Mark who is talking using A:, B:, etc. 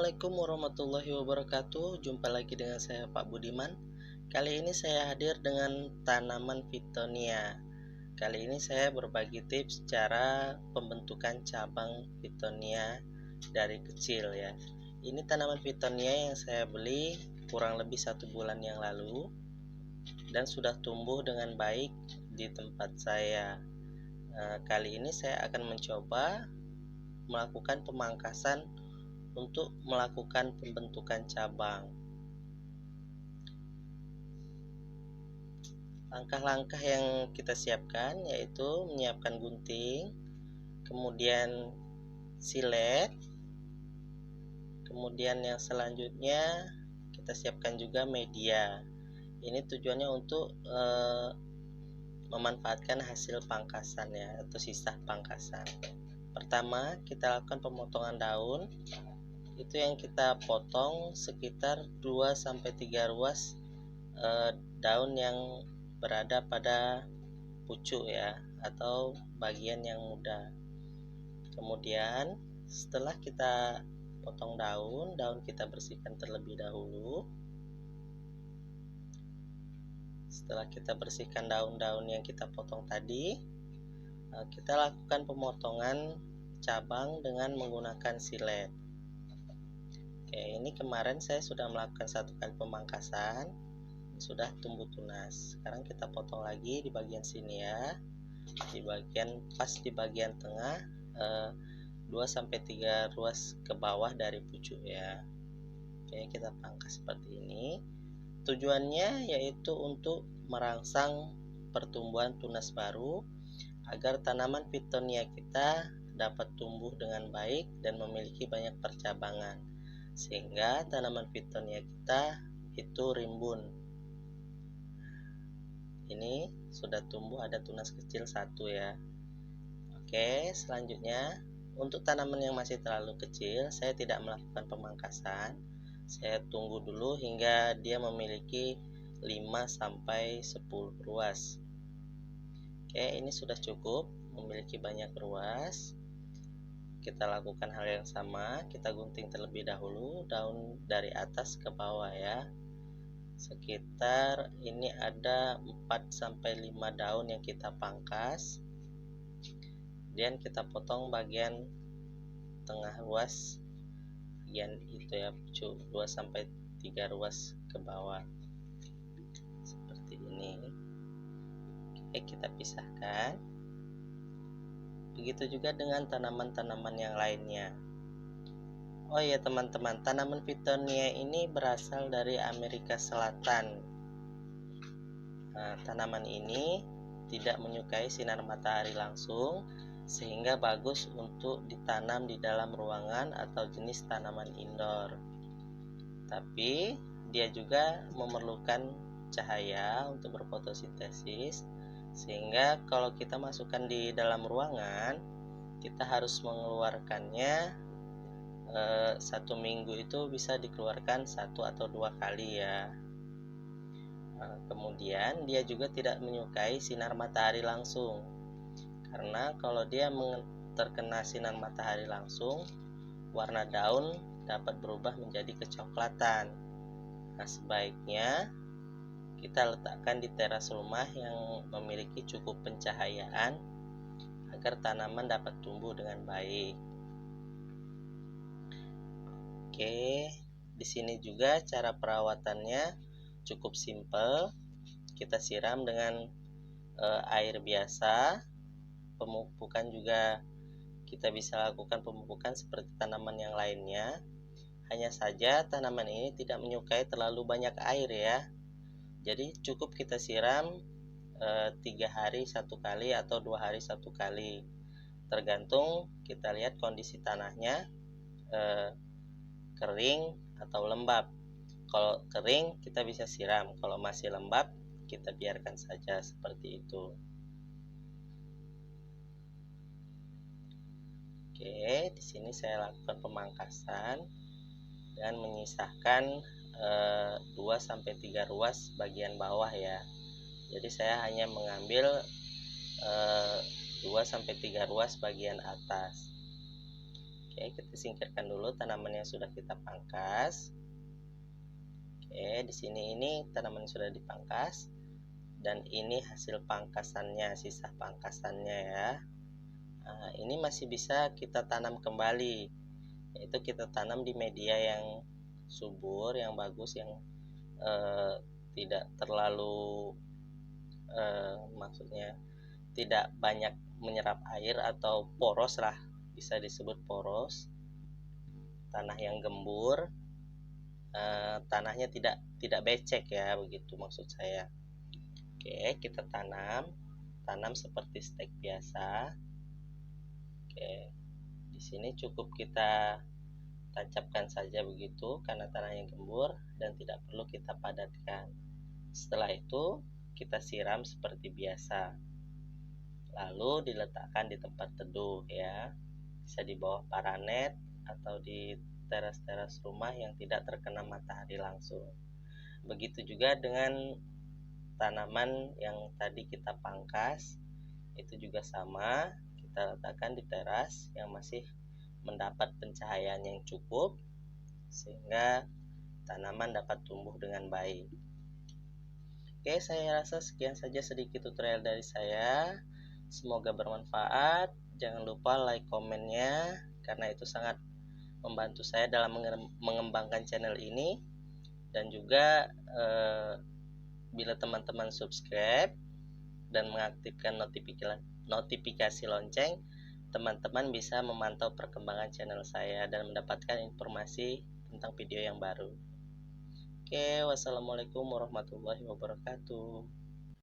A: Assalamualaikum warahmatullahi wabarakatuh. Jumpa lagi dengan saya Pak Budiman. Kali ini saya hadir dengan tanaman Fittonia. Kali ini saya berbagi tips cara pembentukan cabang Fittonia dari kecil ya. Ini tanaman Fittonia yang saya beli kurang lebih 1 bulan yang lalu dan sudah tumbuh dengan baik di tempat saya. Kali ini saya akan mencoba melakukan pemangkasan untuk melakukan pembentukan cabang. Langkah-langkah yang kita siapkan yaitu menyiapkan gunting, kemudian silet, kemudian yang selanjutnya kita siapkan juga media. Ini tujuannya untuk memanfaatkan hasil pangkasan ya, atau sisa pangkasan. Pertama, kita lakukan pemotongan daun. Itu yang kita potong sekitar 2-3 ruas daun yang berada pada pucuk ya, atau bagian yang muda. Kemudian setelah kita potong daun kita bersihkan terlebih dahulu. Setelah kita bersihkan daun-daun yang kita potong tadi, kita lakukan pemotongan cabang dengan menggunakan silet. Oke, ini kemarin saya sudah melakukan 1 kali pemangkasan, sudah tumbuh tunas. Sekarang kita potong lagi di bagian sini ya, di bagian tengah, 2-3 ruas ke bawah dari pucuk ya. Oke, kita pangkas seperti ini. Tujuannya yaitu untuk merangsang pertumbuhan tunas baru agar tanaman Fittonia kita dapat tumbuh dengan baik dan memiliki banyak percabangan, sehingga tanaman Fittonia kita itu rimbun. Ini sudah tumbuh, ada tunas kecil 1 ya. Oke, selanjutnya untuk tanaman yang masih terlalu kecil saya tidak melakukan pemangkasan. Saya tunggu dulu hingga dia memiliki 5-10 ruas. Oke, ini sudah cukup, memiliki banyak ruas. Kita lakukan hal yang sama, kita gunting terlebih dahulu daun dari atas ke bawah ya. Sekitar ini ada 4-5 daun yang kita pangkas. Kemudian kita potong bagian tengah ruas, bagian itu ya, 2-3 ruas ke bawah seperti ini. Oke, kita pisahkan. Begitu juga dengan tanaman-tanaman yang lainnya. Oh ya teman-teman, tanaman Fittonia ini berasal dari Amerika Selatan. Tanaman ini tidak menyukai sinar matahari langsung, sehingga bagus untuk ditanam di dalam ruangan atau jenis tanaman indoor. Tapi dia juga memerlukan cahaya untuk berfotosintesis, sehingga kalau kita masukkan di dalam ruangan, kita harus mengeluarkannya 1 minggu itu bisa dikeluarkan 1 atau 2 kali ya. Kemudian dia juga tidak menyukai sinar matahari langsung, karena kalau dia terkena sinar matahari langsung, warna daun dapat berubah menjadi kecoklatan. Sebaiknya kita letakkan di teras rumah yang memiliki cukup pencahayaan agar tanaman dapat tumbuh dengan baik. Oke, di sini juga cara perawatannya cukup simpel. Kita siram dengan air biasa. Pemupukan juga kita bisa lakukan pemupukan seperti tanaman yang lainnya. Hanya saja tanaman ini tidak menyukai terlalu banyak air ya. Jadi cukup kita siram 3 hari 1 kali atau 2 hari 1 kali. Tergantung kita lihat kondisi tanahnya, kering atau lembab. Kalau kering kita bisa siram, kalau masih lembab kita biarkan saja seperti itu. Oke, di sini saya lakukan pemangkasan dan menyisakan 2-3 ruas bagian bawah ya. Jadi saya hanya mengambil 2-3 ruas bagian atas. Oke, kita singkirkan dulu tanaman yang sudah kita pangkas. Oke, di sini ini tanaman yang sudah dipangkas, dan ini hasil pangkasannya, sisa pangkasannya ya. Nah, ini masih bisa kita tanam kembali, yaitu kita tanam di media yang subur, yang bagus, yang tidak terlalu maksudnya tidak banyak menyerap air atau poros lah, bisa disebut poros. Tanah yang gembur, tanahnya tidak becek ya, begitu maksud saya. Oke, kita tanam seperti stek biasa. Oke, di sini cukup kita tancapkan saja begitu karena tanahnya gembur dan tidak perlu kita padatkan. Setelah itu kita siram seperti biasa, lalu diletakkan di tempat teduh ya, bisa di bawah paranet atau di teras-teras rumah yang tidak terkena matahari langsung. Begitu juga dengan tanaman yang tadi kita pangkas, itu juga sama, kita letakkan di teras yang masih mendapat pencahayaan yang cukup sehingga tanaman dapat tumbuh dengan baik. Oke, saya rasa sekian saja sedikit tutorial dari saya. Semoga bermanfaat. Jangan lupa like komennya karena itu sangat membantu saya dalam mengembangkan channel ini. Dan juga bila teman-teman subscribe dan mengaktifkan notifikasi lonceng, teman-teman bisa memantau perkembangan channel saya dan mendapatkan informasi tentang video yang baru. Oke, wassalamualaikum warahmatullahi wabarakatuh.